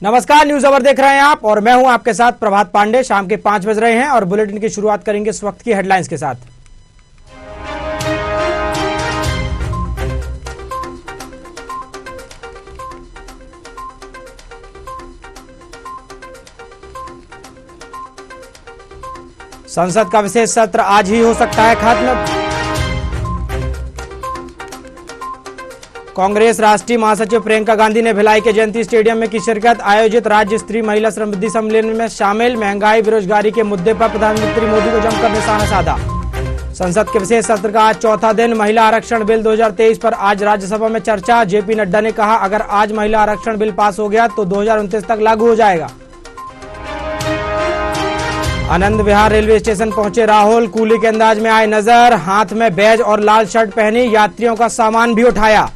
नमस्कार, न्यूज अवर देख रहे हैं आप और मैं हूं आपके साथ प्रभात पांडे। शाम के 5 बज रहे हैं और बुलेटिन की शुरुआत करेंगे इस वक्त की हेडलाइंस के साथ। संसद का विशेष सत्र आज ही हो सकता है खत्म। कांग्रेस राष्ट्रीय महासचिव प्रियंका गांधी ने भिलाई के जयंती स्टेडियम में की शिरकत। आयोजित राज्य स्तरीय महिला समृद्धि सम्मेलन में शामिल। महंगाई बेरोजगारी के मुद्दे पर प्रधानमंत्री मोदी को जमकर निशाना साधा। संसद के विशेष सत्र का आज चौथा दिन। महिला आरक्षण बिल 2023 पर आज राज्यसभा में चर्चा। जेपी नड्डा ने कहा, अगर आज महिला आरक्षण बिल पास हो गया तो 2029 तक लागू हो जाएगा। आनंद विहार रेलवे स्टेशन पहुंचे राहुल। कूली के अंदाज में आए नजर। हाथ में बैज और लाल शर्ट पहनी। यात्रियों का सामान भी उठाया।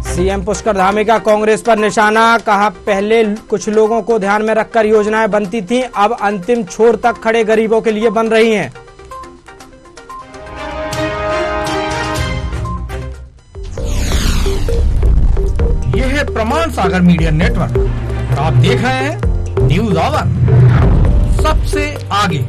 सीएम पुष्कर धामी का कांग्रेस पर निशाना। कहा, पहले कुछ लोगों को ध्यान में रखकर योजनाएं बनती थीं, अब अंतिम छोर तक खड़े गरीबों के लिए बन रही हैं। यह है प्रमाण सागर मीडिया नेटवर्क और आप देख रहे हैं न्यूज अवर, सबसे आगे।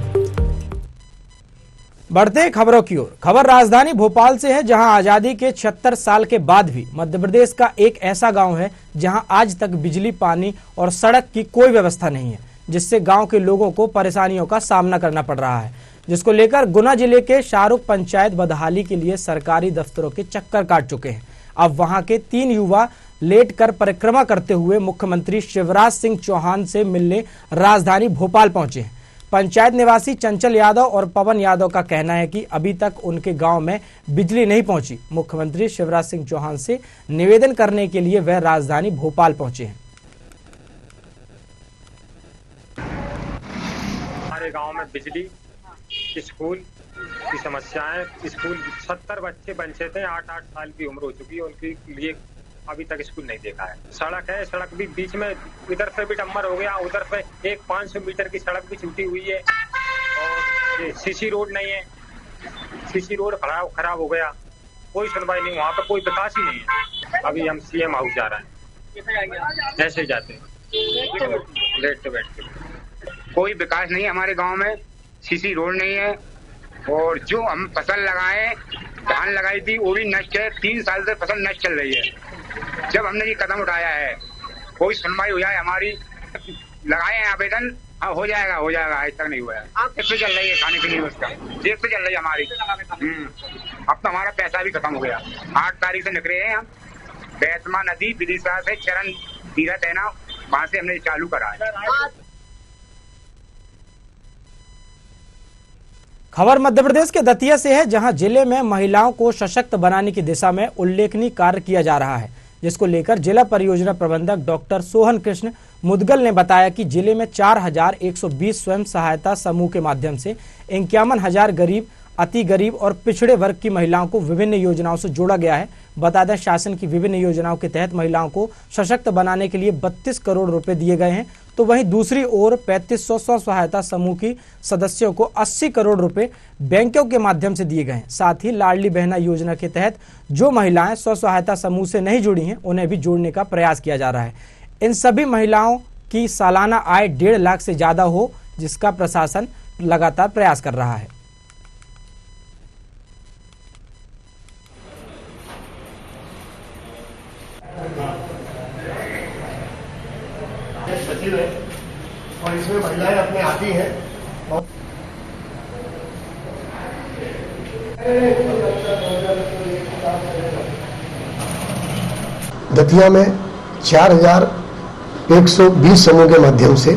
बढ़ते खबरों की ओर। खबर राजधानी भोपाल से है, जहां आजादी के 76 साल के बाद भी मध्य प्रदेश का एक ऐसा गांव है जहां आज तक बिजली, पानी और सड़क की कोई व्यवस्था नहीं है, जिससे गांव के लोगों को परेशानियों का सामना करना पड़ रहा है, जिसको लेकर गुना जिले के शाहरुख पंचायत बदहाली के लिए सरकारी दफ्तरों के चक्कर काट चुके हैं। अब वहां के 3 युवा लेट कर परिक्रमा करते हुए मुख्यमंत्री शिवराज सिंह चौहान से मिलने राजधानी भोपाल पहुंचे हैं। पंचायत निवासी चंचल यादव और पवन यादव का कहना है कि अभी तक उनके गांव में बिजली नहीं पहुंची। मुख्यमंत्री शिवराज सिंह चौहान से निवेदन करने के लिए वह राजधानी भोपाल पहुंचे हैं। हमारे गांव में बिजली, स्कूल की समस्याएं। स्कूल 70 बच्चे बच्चे थे, 8-8 साल की उम्र हो चुकी है, उनके लिए अभी तक स्कूल नहीं देखा है। सड़क है, सड़क भी बीच में इधर से भी डम्बर हो गया, उधर से एक 500 मीटर की सड़क भी छूटी हुई है और ये सीसी रोड नहीं है, सीसी रोड खराब हो गया। कोई सुनवाई नहीं, वहाँ पे कोई विकास ही नहीं है। अभी हम सीएम हाउस जा रहे हैं, ऐसे ही जाते हैं लेट के बैठ के। कोई विकास नहीं है हमारे गाँव में, सीसी रोड नहीं है और जो हम फसल लगाए, धान लगाई थी वो भी नष्ट है। 3 साल से फसल नष्ट चल रही है। जब हमने ये कदम उठाया है, कोई सुनवाई हो जाए हमारी, लगाए हैं आवेदन, हाँ हो जाएगा आज तक नहीं हुआ है। से चल रही है खाने पीने की व्यवस्था, जेब से चल रही है हमारी। अब तो हमारा पैसा भी खत्म हो गया। 8 तारीख से निकले हैं हम, बैतमा नदी विदिशा से चरण तीरथ है ना, वहाँ से हमने चालू करा है। खबर मध्य प्रदेश के दतिया से है, जहां जिले में महिलाओं को सशक्त बनाने की दिशा में उल्लेखनीय कार्य किया जा रहा है, जिसको लेकर जिला परियोजना प्रबंधक डॉक्टर सोहन कृष्ण मुदगल ने बताया कि जिले में 4120 स्वयं सहायता समूह के माध्यम से 51,000 गरीब, अति गरीब और पिछड़े वर्ग की महिलाओं को विभिन्न योजनाओं से जोड़ा गया है। बता दें, शासन की विभिन्न योजनाओं के तहत महिलाओं को सशक्त बनाने के लिए 32 करोड़ रुपए दिए गए हैं, तो वहीं दूसरी ओर 3500 स्व सहायता समूह की सदस्यों को 80 करोड़ रुपए बैंकों के माध्यम से दिए गए हैं। साथ ही लाडली बहना योजना के तहत जो महिलाएं स्व सहायता समूह से नहीं जुड़ी हैं, उन्हें भी जोड़ने का प्रयास किया जा रहा है। इन सभी महिलाओं की सालाना आय 1.5 लाख से ज्यादा हो, जिसका प्रशासन लगातार प्रयास कर रहा है। और इसमें महिलाएं अपने आती हैं और दतिया में 4120 समूह के माध्यम से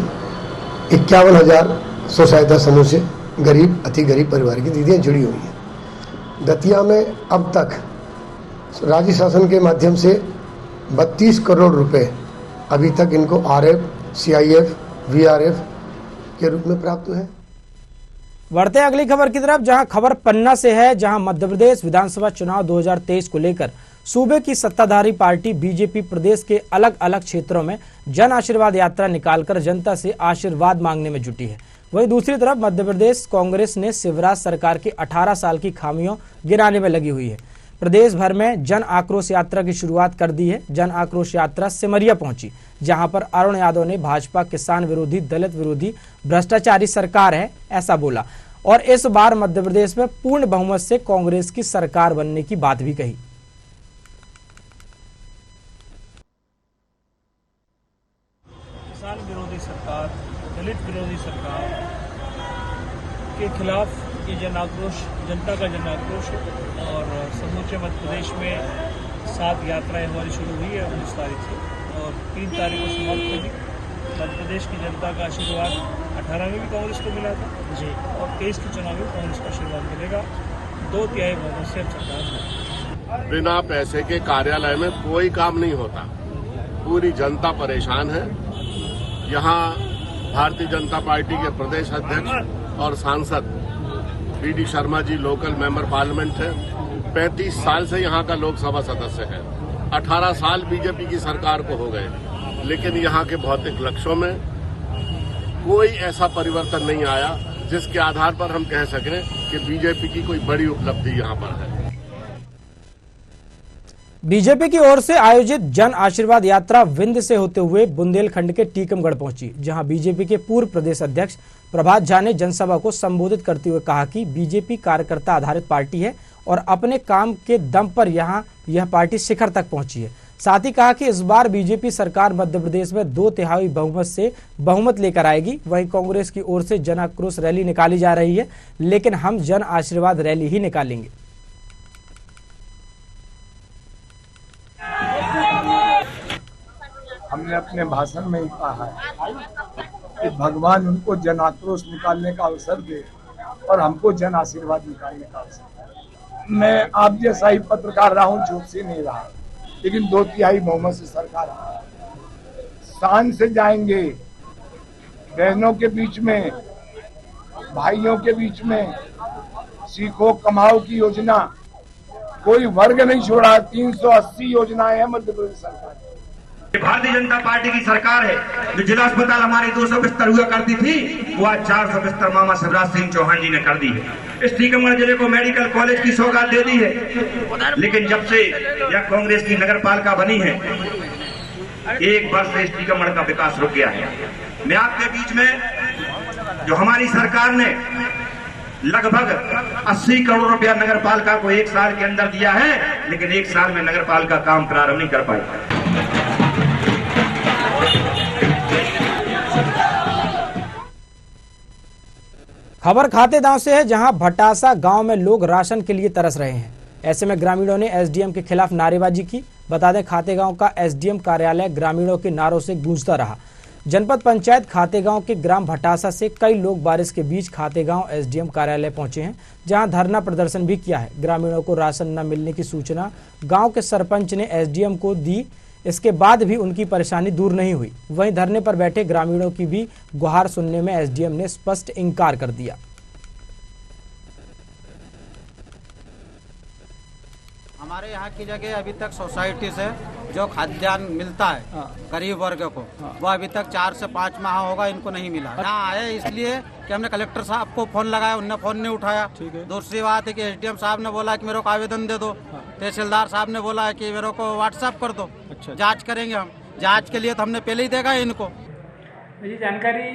51,000 स्व सहायता समूह से गरीब, अति गरीब परिवार की दीदियां जुड़ी हुई हैं। दतिया में अब तक राज्य शासन के माध्यम से 32 करोड़ रुपए अभी तक इनको आरएफ, सीआईएफ, वीआरएफ के रूप में प्राप्त हुए हैं। बढ़ते अगली खबर की तरफ, जहां खबर पन्ना से है, जहां मध्य प्रदेश विधानसभा चुनाव 2023 को लेकर सूबे की सत्ताधारी पार्टी बीजेपी प्रदेश के अलग अलग क्षेत्रों में जन आशीर्वाद यात्रा निकालकर जनता से आशीर्वाद मांगने में जुटी है। वहीं दूसरी तरफ मध्य प्रदेश कांग्रेस ने शिवराज सरकार की 18 साल की खामियों गिनाने में लगी हुई है। प्रदेश भर में जन आक्रोश यात्रा की शुरुआत कर दी है। जन आक्रोश यात्रा सिमरिया पहुंची, जहां पर अरुण यादव ने भाजपा किसान विरोधी, दलित विरोधी, भ्रष्टाचारी सरकार है ऐसा बोला और इस बार मध्य प्रदेश में पूर्ण बहुमत से कांग्रेस की सरकार बनने की बात भी कही। किसान विरोधी सरकार, दलित विरोधी सरकार के खिलाफ ये जन आक्रोश, जनता का जन आक्रोश है और समूचे मध्य प्रदेश में 7 यात्राएं हमारी शुरू हुई है 19 तारीख से और 3 तारीख को समाप्त होगी। मध्य प्रदेश की जनता का आशीर्वाद 18 में भी कांग्रेस को मिला था जी और 23 के चुनाव में कांग्रेस का आशीर्वाद मिलेगा। 2/3 बहुमत से सरकार है। बिना पैसे के कार्यालय में कोई काम नहीं होता, पूरी जनता परेशान है। यहाँ भारतीय जनता पार्टी के प्रदेश अध्यक्ष और सांसद BD Sharma ji local member parliament है, 35 साल से यहाँ का लोकसभा सदस्य है, 18 साल बीजेपी की सरकार को हो गए, लेकिन यहाँ के भौतिक लक्ष्यों में कोई ऐसा परिवर्तन नहीं आया जिसके आधार पर हम कह सकें कि बीजेपी की कोई बड़ी उपलब्धि यहाँ पर है। बीजेपी की ओर से आयोजित जन आशीर्वाद यात्रा विंध्य से होते हुए बुंदेलखंड के टीकमगढ़ पहुंची, जहां बीजेपी के पूर्व प्रदेश अध्यक्ष प्रभात झा ने जनसभा को संबोधित करते हुए कहा कि बीजेपी कार्यकर्ता आधारित पार्टी है और अपने काम के दम पर यहां यह पार्टी शिखर तक पहुंची है। साथ ही कहा कि इस बार बीजेपी सरकार मध्य प्रदेश में 2/3 बहुमत से बहुमत लेकर आएगी। वहीं कांग्रेस की ओर से जन आक्रोश रैली निकाली जा रही है, लेकिन हम जन आशीर्वाद रैली ही निकालेंगे। हमने अपने भाषण में ही कहा है कि भगवान उनको जन आक्रोश निकालने का अवसर दे और हमको जन आशीर्वाद निकालने का अवसर। मैं आप जैसा ही पत्रकार रहा हूँ, झूठ से नहीं रहा, लेकिन 2/3 बहुमत से सरकार शान से जाएंगे। बहनों के बीच में, भाइयों के बीच में सीखो कमाओ की योजना, कोई वर्ग नहीं छोड़ा। 380 योजनाएं हैं मध्य प्रदेश सरकार। भारतीय जनता पार्टी की सरकार है। जो जिला अस्पताल हमारी 200 बिस्तर हुआ करती थी, वो आज 400 बिस्तर मामा शिवराज सिंह चौहान जी ने कर दी है। इस टीकमगढ़ जिले को मेडिकल कॉलेज की सौगात दे दी है। लेकिन जब से यह कांग्रेस की नगर पालिका बनी है, 1 वर्ष से इस टीकमगढ़ का विकास रुक गया है। मैं आपके बीच में जो हमारी सरकार ने लगभग 80 करोड़ रुपया नगर पालिका को 1 साल के अंदर दिया है, लेकिन 1 साल में नगर पालिका काम प्रारंभ नहीं कर पाई। खबर खातेगांव से है, जहां भटासा गांव में लोग राशन के लिए तरस रहे हैं। ऐसे में ग्रामीणों ने एसडीएम के खिलाफ नारेबाजी की। बता दें, खातेगांव का एसडीएम कार्यालय ग्रामीणों के नारों से गूंजता रहा। जनपद पंचायत खातेगांव के ग्राम भटासा से कई लोग बारिश के बीच खातेगांव एसडीएम कार्यालय पहुंचे हैं, जहां धरना प्रदर्शन भी किया है। ग्रामीणों को राशन न मिलने की सूचना गांव के सरपंच ने एसडीएम को दी, इसके बाद भी उनकी परेशानी दूर नहीं हुई। वहीं धरने पर बैठे ग्रामीणों की भी गुहार सुनने में एसडीएम ने स्पष्ट इंकार कर दिया। हमारे यहाँ की जगह अभी तक सोसाइटी से जो खाद्यान्न मिलता है गरीब वर्ग को, वो अभी तक 4 से 5 माह होगा इनको नहीं मिला। यहाँ आए इसलिए कि हमने कलेक्टर साहब को फोन लगाया, उनने फोन नहीं उठाया। दूसरी बात है कि एसडीएम साहब ने बोला कि मेरे को आवेदन दे दो, तहसीलदार साहब ने बोला कि मेरे को व्हाट्सएप कर दो। अच्छा। जांच करेंगे हम, जांच के लिए तो हमने पहले ही देगा इनको। मुझे जानकारी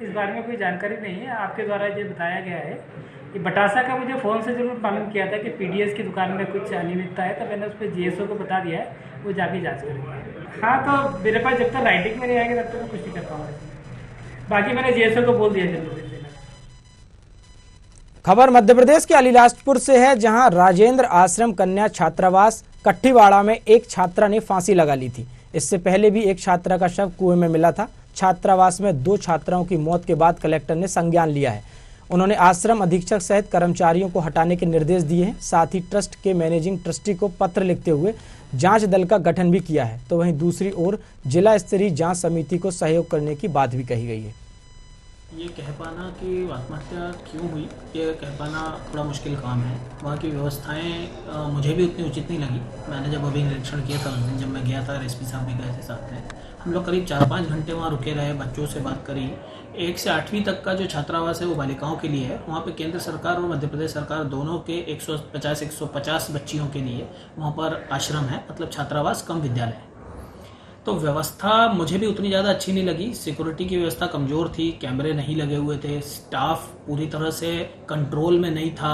इस बारे में कोई जानकारी नहीं है। आपके द्वारा ये बताया गया है कि बटासा का मुझे फ़ोन से जरूर मालूम किया था कि पीडीएस की दुकान में कुछ अनियमितता है, तो मैंने उस पर जीएसओ को बता दिया है, वो जाके जांच करेंगे। हाँ, तो मेरे पास जब तक राइटिंग में नहीं आएगी तब तक मैं कुछ नहीं कर पाऊंगा। बाकी मैंने जीएसओ को बोल दिया जरूर। खबर मध्य प्रदेश के अलीराजपुर से है, जहां राजेंद्र आश्रम कन्या छात्रावास कट्टीवाड़ा में एक छात्रा ने फांसी लगा ली थी। इससे पहले भी एक छात्रा का शव कुएं में मिला था। छात्रावास में 2 छात्राओं की मौत के बाद कलेक्टर ने संज्ञान लिया है। उन्होंने आश्रम अधीक्षक सहित कर्मचारियों को हटाने के निर्देश दिए हैं। साथ ही ट्रस्ट के मैनेजिंग ट्रस्टी को पत्र लिखते हुए जांच दल का गठन भी किया है। तो वहीं दूसरी ओर जिला स्तरीय जांच समिति को सहयोग करने की बात भी कही गई है। ये कह पाना कि आत्महत्या क्यों हुई, ये कह पाना थोड़ा मुश्किल काम है। वहाँ की व्यवस्थाएं मुझे भी उतनी उचित नहीं लगी। मैंने जब अभी निरीक्षण किया था उस दिन, जब मैं गया था, एसपी साहब भी गए थे साथ में, हम लोग करीब 4-5 घंटे वहाँ रुके रहे, बच्चों से बात करी। 1 से 8वीं तक का जो छात्रावास है वो बालिकाओं के लिए है। वहाँ पे केंद्र सरकार और मध्य प्रदेश सरकार दोनों के 150 बच्चियों के लिए वहाँ पर आश्रम है, मतलब छात्रावास कम विद्यालय। तो व्यवस्था मुझे भी उतनी ज़्यादा अच्छी नहीं लगी। सिक्योरिटी की व्यवस्था कमज़ोर थी, कैमरे नहीं लगे हुए थे, स्टाफ पूरी तरह से कंट्रोल में नहीं था,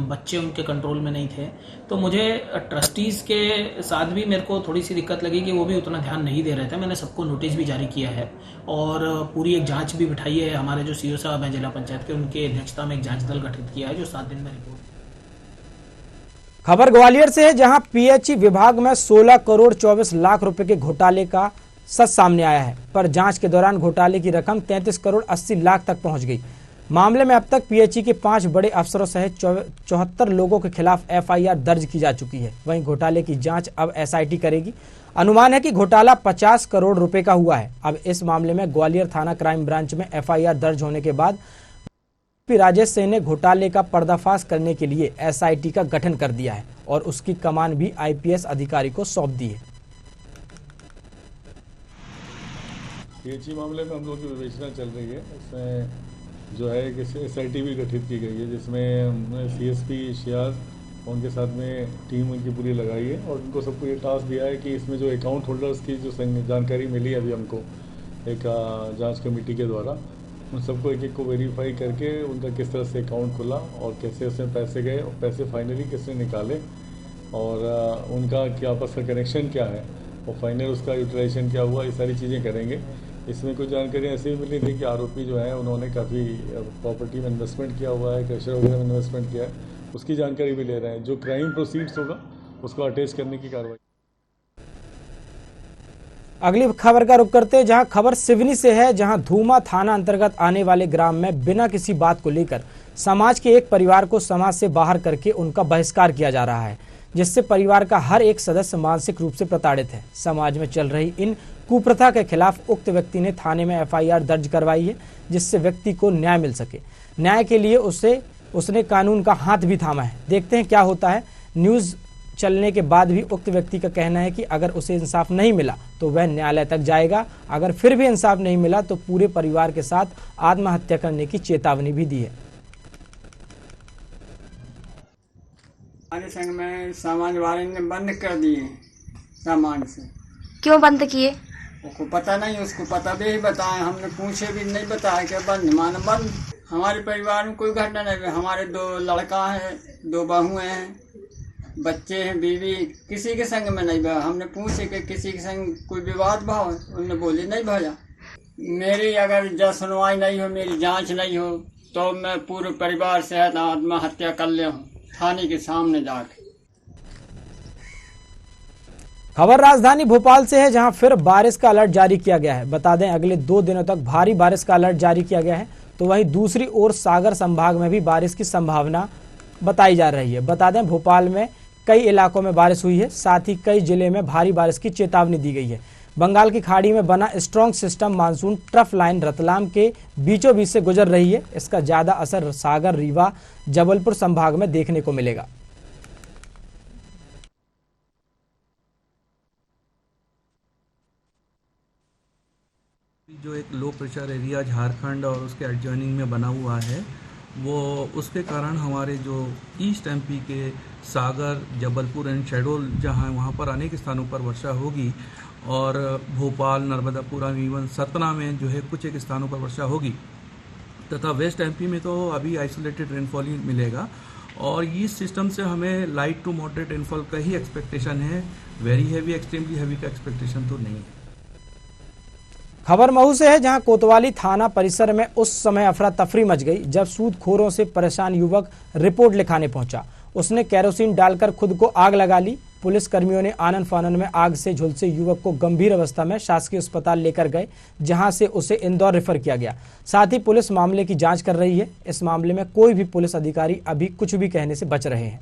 बच्चे उनके कंट्रोल में नहीं थे। तो मुझे ट्रस्टीज़ के साथ भी मेरे को थोड़ी सी दिक्कत लगी कि वो भी उतना ध्यान नहीं दे रहे थे। मैंने सबको नोटिस भी जारी किया है और पूरी एक जाँच भी बिठाई है। हमारे जो CO साहब हैं जिला पंचायत के, उनकी अध्यक्षता में एक जाँच दल गठित किया है जो 7 दिन में रिपोर्ट। खबर ग्वालियर से है, जहां PHE विभाग में 16 करोड़ 24 लाख रुपए के घोटाले का सच सामने आया है, पर जांच के दौरान घोटाले की रकम 33 करोड़ 80 लाख तक पहुंच गई। मामले में अब तक PHE के 5 बड़े अफसरों सहित 74 लोगों के खिलाफ FIR दर्ज की जा चुकी है। वहीं घोटाले की जांच अब SIT करेगी। अनुमान है कि घोटाला 50 करोड़ रुपए का हुआ है। अब इस मामले में ग्वालियर थाना क्राइम ब्रांच में FIR दर्ज होने के बाद राजेश सिंह ने घोटाले का पर्दाफाश करने के लिए SIT का गठन कर दिया है और उसकी कमान भी IPS अधिकारी को सौंप दी है। PHE मामले में हम लोग की विवेचना चल रही है। इसमें जो है कि SIT भी गठित की गई है, जिसमें CSP शियाज उनके साथ में टीम उनकी पूरी लगाई है और उनको सबको ये टास्क दिया है कि इसमें जो अकाउंट होल्डर्स की जो जानकारी मिली अभी हमको एक जांच कमेटी के द्वारा, उन सबको एक को वेरीफाई करके उनका किस तरह से अकाउंट खुला और कैसे उसमें पैसे गए और पैसे फाइनली किसने निकाले और उनका क्या आपस का कनेक्शन क्या है और फाइनल उसका यूटिलाइजेशन क्या हुआ, ये सारी चीज़ें करेंगे। इसमें कुछ जानकारी ऐसी भी मिली थी कि आरोपी जो है उन्होंने काफ़ी प्रॉपर्टी में इन्वेस्टमेंट किया हुआ है, क्रशर वगैरह में इन्वेस्टमेंट किया है, उसकी जानकारी भी ले रहे हैं। जो क्राइम प्रोसीड्स होगा उसको अटैच करने की कार्रवाई। अगली खबर का रुख करते हैं, जहां खबर सिवनी से है, जहां धूमा थाना अंतर्गत आने वाले ग्राम में बिना किसी बात को लेकर समाज के एक परिवार को समाज से बाहर करके उनका बहिष्कार किया जा रहा है, जिससे परिवार का हर एक सदस्य मानसिक रूप से प्रताड़ित है। समाज में चल रही इन कुप्रथा के खिलाफ उक्त व्यक्ति ने थाने में FIR दर्ज करवाई है, जिससे व्यक्ति को न्याय मिल सके। न्याय के लिए उसने कानून का हाथ भी थामा है। देखते हैं क्या होता है। न्यूज चलने के बाद भी उक्त व्यक्ति का कहना है कि अगर उसे इंसाफ नहीं मिला तो वह न्यायालय तक जाएगा। अगर फिर भी इंसाफ नहीं मिला तो पूरे परिवार के साथ आत्महत्या करने की चेतावनी भी दी है। हमारे संग में समाज वाले ने बंद कर दिए सामान से। क्यों बंद किए? उसको पता नहीं, उसको पता भी बताया, हमने पूछे भी नहीं, बताया कि बंद मानो बंद। हमारे परिवार में कोई घटना नहीं। हमारे 2 लड़का है, 2 बहुएं हैं, बच्चे हैं, बीवी, किसी के संग में नहीं भया। हमने पूछे कि किसी के संग कोई विवाद भाव, उन्होंने बोले नहीं भया। मेरी अगर जब सुनवाई नहीं हो, मेरी जांच नहीं हो तो मैं पूरे परिवार से आत्महत्या कर ले हूँ थाने के सामने जाके। खबर राजधानी भोपाल से है, जहां फिर बारिश का अलर्ट जारी किया गया है। बता दें अगले 2 दिनों तक भारी बारिश का अलर्ट जारी किया गया है। तो वहीं दूसरी ओर सागर संभाग में भी बारिश की संभावना बताई जा रही है। बता दें भोपाल में कई इलाकों में बारिश हुई है, साथ ही कई जिले में भारी बारिश की चेतावनी दी गई है। बंगाल की खाड़ी में बना strong system monsoon trough line Ratlam के बीचों बीच से गुजर रही है। इसका ज्यादा असर सागर, रीवा, जबलपुर संभाग में देखने को मिलेगा। जो एक लो प्रेशर एरिया झारखंड और उसके एडजॉइनिंग में बना हुआ है, वो उसके कारण हमारे जो ईस्ट MP के सागर, जबलपुर एंड शहडोल जहाँ वहाँ पर अनेक स्थानों पर वर्षा होगी और भोपाल, नर्मदापुरम, इवन सतना में जो है कुछ एक स्थानों पर वर्षा होगी तथा वेस्ट MP में तो अभी आइसोलेटेड रेनफॉल ही मिलेगा और इस सिस्टम से हमें लाइट टू मॉडरेट रेनफॉल का ही एक्सपेक्टेशन है। वेरी हैवी, एक्सट्रीमली हैवी का एक्सपेक्टेशन तो नहीं है। खबर महू से है, जहां कोतवाली थाना परिसर में उस समय अफरा तफरी मच गई जब सूदखोरों से परेशान युवक रिपोर्ट लिखाने पहुंचा। उसने केरोसिन डालकर खुद को आग लगा ली। पुलिस कर्मियों ने आनन फानन में आग से झुलसे युवक को गंभीर अवस्था में शासकीय अस्पताल लेकर गए, जहां से उसे इंदौर रेफर किया गया। साथ ही पुलिस मामले की जांच कर रही है। इस मामले में कोई भी पुलिस अधिकारी अभी कुछ भी कहने से बच रहे हैं।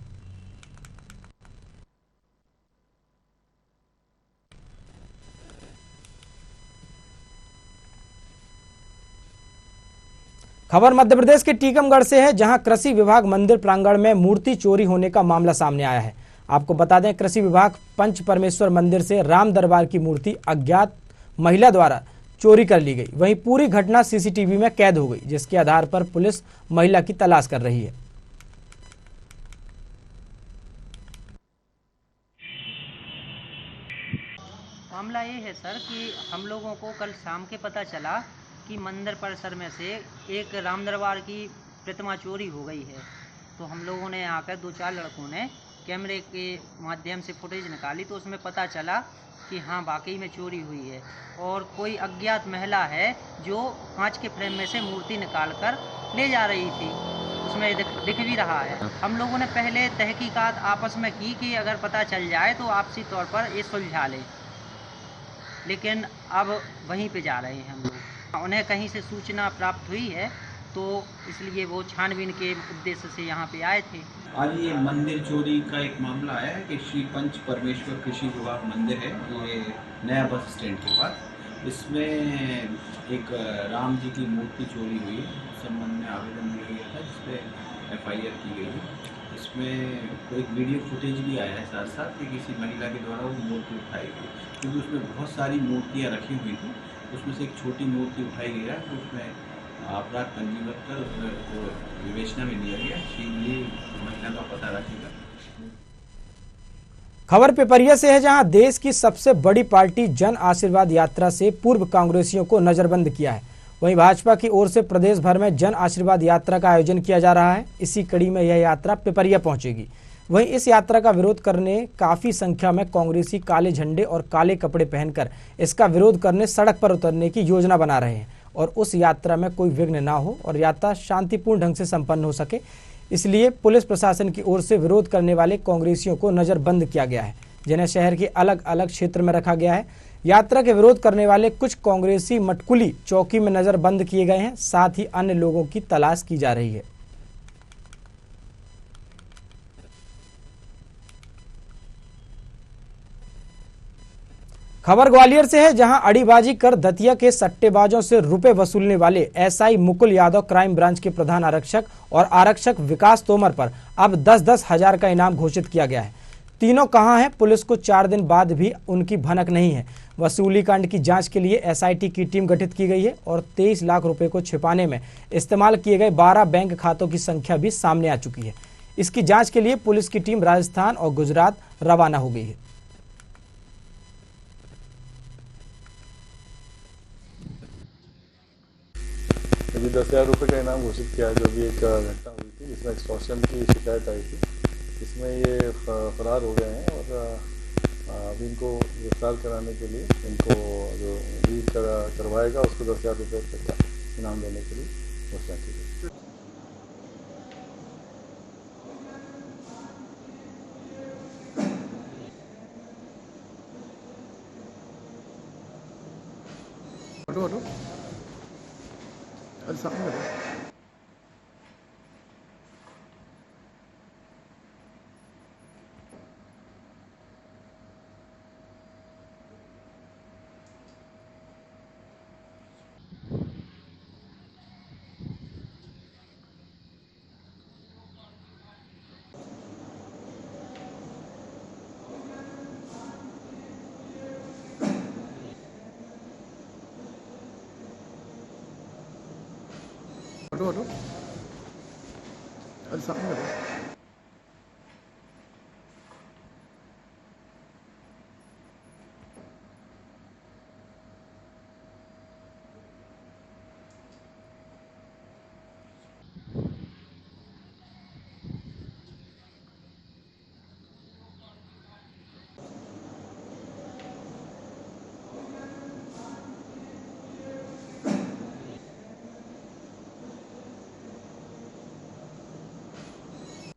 खबर मध्य प्रदेश के टीकमगढ़ से है, जहां कृषि विभाग मंदिर प्रांगण में मूर्ति चोरी होने का मामला सामने आया है। आपको बता दें, कृषि विभाग पंच परमेश्वर मंदिर से राम दरबार की मूर्ति अज्ञात महिला द्वारा चोरी कर ली गई। वहीं पूरी घटना सीसीटीवी में कैद हो गई, जिसके आधार पर पुलिस महिला की तलाश कर रही है। मामला ये है सर कि हम लोगों को कल शाम के पता चला कि मंदिर परिसर में से एक राम दरबार की प्रतिमा चोरी हो गई है। तो हम लोगों ने आकर 2-4 लड़कों ने कैमरे के माध्यम से फुटेज निकाली, तो उसमें पता चला कि हाँ वाकई में चोरी हुई है और कोई अज्ञात महिला है जो कांच के फ्रेम में से मूर्ति निकालकर ले जा रही थी। उसमें दिख भी रहा है। हम लोगों ने पहले तहकीकात आपस में की कि अगर पता चल जाए तो आपसी तौर पर ये सुलझा ले, लेकिन अब वहीं पे जा रहे हैं हम लोग। उन्हें कहीं से सूचना प्राप्त हुई है तो इसलिए वो छानबीन के उद्देश्य से यहाँ पे आए थे। आज ये मंदिर चोरी का एक मामला आया है कि श्री पंच परमेश्वर कृषि विभाग मंदिर है, ये नया बस स्टैंड के पास। इसमें एक राम जी की मूर्ति चोरी हुई है। उस संबंध में आवेदन दिया गया था, जिसपे FIR की गई है। इसमें कोई वीडियो फुटेज भी आया है साथ साथ कि किसी महिला के द्वारा वो मूर्ति उठाई गई, क्योंकि उसमें बहुत सारी मूर्तियाँ रखी हुई थी। उसमें से एक छोटी मूर्ति उठाई गई है, तो उसमें अपराध पंजीबद्ध कर उसको विवेचना में लिया गया। शीघ्र ही महिला का पता रखेगा। खबर पेपरिया से है, जहां देश की सबसे बड़ी पार्टी जन आशीर्वाद यात्रा से पूर्व कांग्रेसियों को नजरबंद किया है। वहीं भाजपा की ओर से प्रदेश भर में जन आशीर्वाद यात्रा का आयोजन किया जा रहा है। इसी कड़ी में यह यात्रा पेपरिया पहुंचेगी। वहीं इस यात्रा का विरोध करने काफी संख्या में कांग्रेसी काले झंडे और काले कपड़े पहनकर इसका विरोध करने सड़क पर उतरने की योजना बना रहे हैं और उस यात्रा में कोई विघ्न ना हो और यात्रा शांतिपूर्ण ढंग से संपन्न हो सके, इसलिए पुलिस प्रशासन की ओर से विरोध करने वाले कांग्रेसियों को नजरबंद किया गया है, जिन्हें शहर के अलग अलग क्षेत्र में रखा गया है। यात्रा के विरोध करने वाले कुछ कांग्रेसी मटकुली चौकी में नजरबंद किए गए हैं, साथ ही अन्य लोगों की तलाश की जा रही है। खबर ग्वालियर से है, जहां अड़ीबाजी कर दतिया के सट्टेबाजों से रुपए वसूलने वाले SI Mukul Yadav crime branch के प्रधान आरक्षक और आरक्षक विकास तोमर पर अब 10-10 हजार का इनाम घोषित किया गया है। तीनों कहां हैं, पुलिस को 4 दिन बाद भी उनकी भनक नहीं है। वसूली कांड की जांच के लिए SIT की टीम गठित की गई है और 23 लाख रुपए को छिपाने में इस्तेमाल किए गए 12 बैंक खातों की संख्या भी सामने आ चुकी है। इसकी जांच के लिए पुलिस की टीम राजस्थान और गुजरात रवाना हो गई है। अभी 10,000 रुपये का इनाम घोषित किया है, जो भी एक घटना हुई थी जिसमें एक्सटॉर्शन की शिकायत आई थी। इसमें ये फरार हो गए हैं और अभी इनको गिरफ्तार कराने के लिए इनको जो भी करवाएगा उसको 10,000 रुपये तक का इनाम देने के लिए घोषणा की गई। हटो अरे सामने हटो।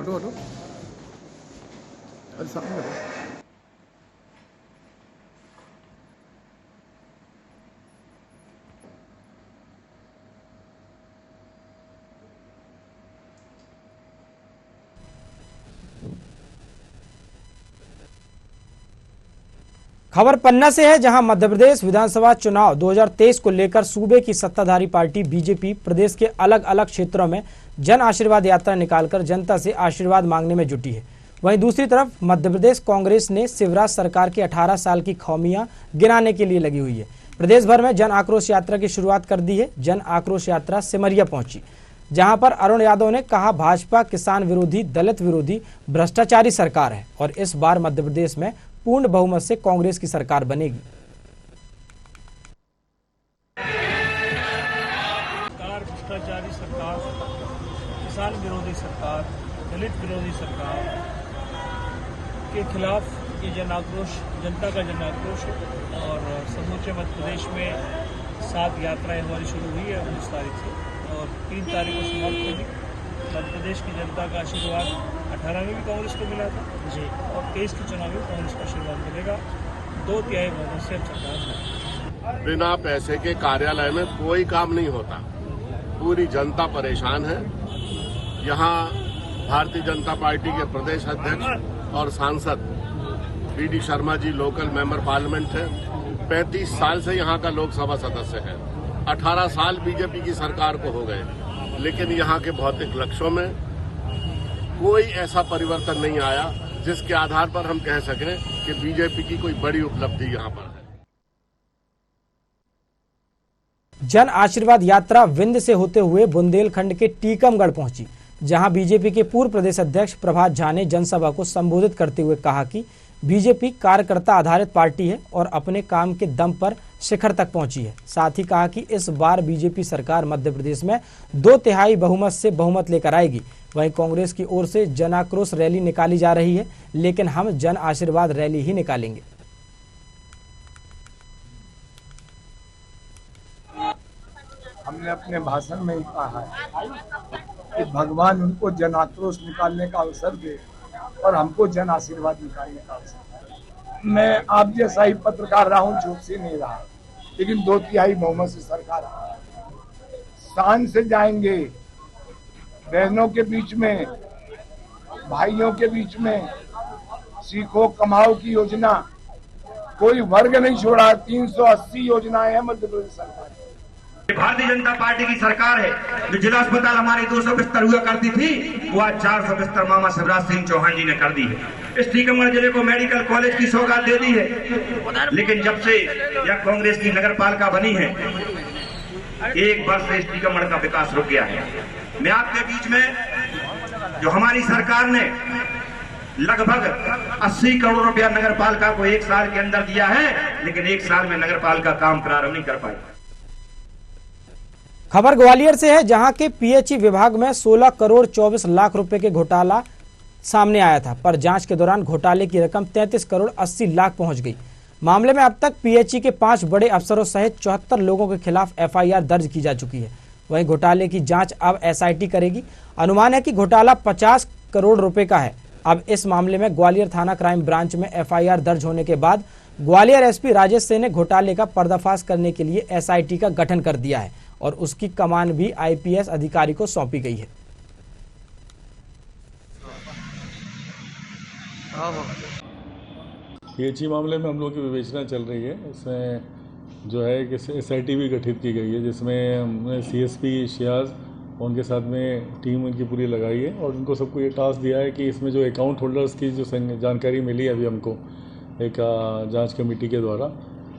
हटो अरे सामने हटो। खबर पन्ना से है, जहां मध्य प्रदेश विधानसभा चुनाव 2023 को लेकर सूबे की सत्ताधारी पार्टी बीजेपी प्रदेश के अलग अलग क्षेत्रों में जन आशीर्वाद यात्रा निकालकर जनता से आशीर्वाद मांगने में जुटी है। वहीं दूसरी तरफ मध्य प्रदेश कांग्रेस ने शिवराज सरकार की 18 साल की खामियां गिनाने के लिए लगी हुई है। प्रदेश भर में जन आक्रोश यात्रा की शुरुआत कर दी है। जन आक्रोश यात्रा सिमरिया पहुंची, जहां पर अरुण यादव ने कहा भाजपा किसान विरोधी, दलित विरोधी, भ्रष्टाचारी सरकार है और इस बार मध्य प्रदेश में पूर्ण बहुमत से कांग्रेस की सरकार बनेगी। सरकार भ्रष्टाचारी सरकार, किसान विरोधी सरकार, दलित विरोधी सरकार के खिलाफ ये जन आक्रोश, जनता का जन आक्रोश है और समूचे मध्य प्रदेश में 7 यात्राएं हमारी शुरू हुई है 19 तारीख से और 3 तारीख को समाप्त होगी। मध्य प्रदेश की जनता का आशीर्वाद 18 में भी कांग्रेस को मिला था जी और 23 के चुनाव में कांग्रेस का आशीर्वाद मिलेगा। 2/3 बहुमत से सरकार है। बिना पैसे के कार्यालय में कोई काम नहीं होता, पूरी जनता परेशान है। यहाँ भारतीय जनता पार्टी के प्रदेश अध्यक्ष और सांसद BD Sharma ji local member parliament है। 35 साल से यहाँ का लोकसभा सदस्य है। 18 साल बीजेपी की सरकार को हो गए, लेकिन यहाँ के भौतिक लक्ष्यों में कोई ऐसा परिवर्तन नहीं आया जिसके आधार पर हम कह सकें कि बीजेपी की कोई बड़ी उपलब्धि यहाँ पर है। जन आशीर्वाद यात्रा विंध्य से होते हुए बुंदेलखंड के टीकमगढ़ पहुंची, जहां बीजेपी के पूर्व प्रदेश अध्यक्ष प्रभात झा ने जनसभा को संबोधित करते हुए कहा कि बीजेपी कार्यकर्ता आधारित पार्टी है और अपने काम के दम पर शिखर तक पहुंची है। साथ ही कहा कि इस बार बीजेपी सरकार मध्य प्रदेश में 2/3 बहुमत से बहुमत लेकर आएगी। वहीं कांग्रेस की ओर से जन आक्रोश रैली निकाली जा रही है, लेकिन हम जन आशीर्वाद रैली ही निकालेंगे। हमने अपने भाषण में ही कहा है कि भगवान उनको जन आक्रोश निकालने का अवसर दे और हमको जन आशीर्वाद निकालने का अवसर। मैं आप जैसा ही पत्रकार रहा हूँ, झूठ से नहीं रहा, लेकिन 2/3 बहुमत से सरकार शान से जाएंगे। बहनों के बीच में, भाइयों के बीच में, सीखो कमाओ की योजना, कोई वर्ग नहीं छोड़ा। 380 योजनाएं हैं मध्य प्रदेश सरकार। भारतीय जनता पार्टी की सरकार है। जो जिला अस्पताल हमारी 200 बिस्तर हुआ करती थी, वो आज 400 बिस्तर मामा शिवराज सिंह चौहान जी ने कर दी है। इस टीकमगढ़ जिले को मेडिकल कॉलेज की सौगात दे दी है। लेकिन जब से यह कांग्रेस की नगर पालिका बनी है, 1 वर्ष से इस टीकमगढ़ का विकास रुक गया है। मैं आपके बीच में जो हमारी सरकार ने लगभग 80 करोड़ रुपया नगर पालिका को 1 साल के अंदर दिया है, लेकिन 1 साल में नगर पालिका काम प्रारंभ नहीं कर पाई। खबर ग्वालियर से है, जहां के PHE विभाग में 16 करोड़ 24 लाख रुपए के घोटाला सामने आया था, पर जांच के दौरान घोटाले की रकम 33 करोड़ 80 लाख पहुंच गई। मामले में अब तक PHE के 5 बड़े अफसरों सहित 74 लोगों के खिलाफ FIR दर्ज की जा चुकी है। वहीं घोटाले की जांच अब SIT करेगी। अनुमान है कि घोटाला 50 करोड़ रुपए का है। अब इस मामले में ग्वालियर थाना क्राइम ब्रांच में FIR दर्ज होने के बाद ग्वालियर SP राजेश सिंह ने घोटाले का पर्दाफाश करने के लिए SIT का गठन कर दिया है और उसकी कमान भी IPS अधिकारी को सौंपी गई है। PHE मामले में हम लोग की विवेचना चल रही है। इसमें जो है कि SIT भी गठित की गई है, जिसमें हमने CSP शियाज उनके साथ में टीम उनकी पूरी लगाई है और उनको सबको ये टास्क दिया है कि इसमें जो अकाउंट होल्डर्स की जो जानकारी मिली है अभी हमको एक जांच कमेटी के द्वारा,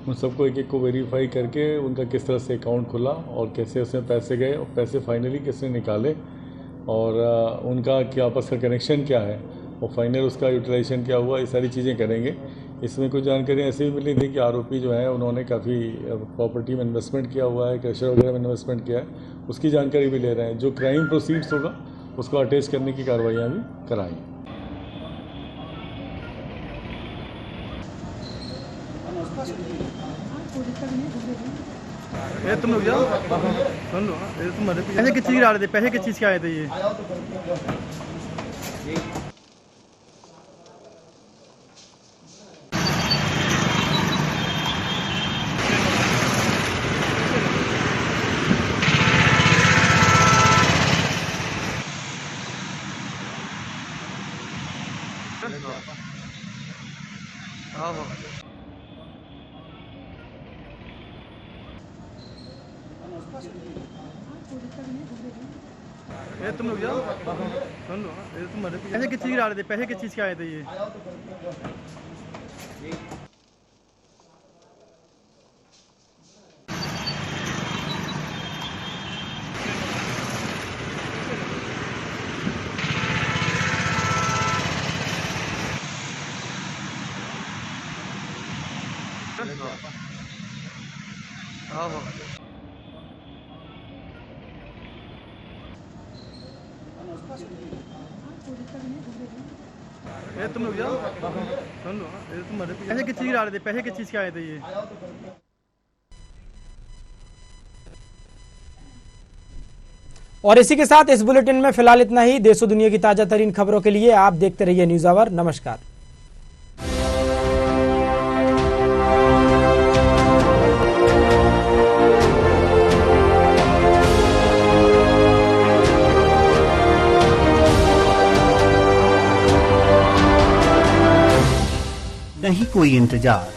उन सबको एक को वेरीफाई करके उनका किस तरह से अकाउंट खुला और कैसे उसमें पैसे गए और पैसे फाइनली किसने निकाले और उनका क्या आपस का कनेक्शन क्या है और फाइनल उसका यूटिलाइजेशन क्या हुआ, ये सारी चीज़ें करेंगे। इसमें कुछ जानकारी ऐसी भी मिली थी कि आरोपी जो है उन्होंने काफ़ी प्रॉपर्टी में इन्वेस्टमेंट किया हुआ है, क्रशर वगैरह में इन्वेस्टमेंट किया है, उसकी जानकारी भी ले रहे हैं। जो क्राइम प्रोसीड्स होगा उसको अटैच करने की कार्रवाइयाँ भी कराई। तुम लोग जाओ सुन लो। तुम पैसे किस चीज़ आ रहे थे? पैसे किस चीज़ के आए थे ये? ये तुम लोग जाओ सुन लो ना, ये तुम पैसे किस चीज़ के आ रहे थे, पैसे किस चीज़ के आए थे ये? आहो ये तुम लोग जाओ सुन लो ना, ये तुम पैसे किस चीज़ के आ रहे थे, पैसे किस चीज़ के आए थे ये? और इसी के साथ इस बुलेटिन में फिलहाल इतना ही। देश और दुनिया की ताजा तरीन खबरों के लिए आप देखते रहिए न्यूज़ आवर। नमस्कार। नहीं कोई इंतजार,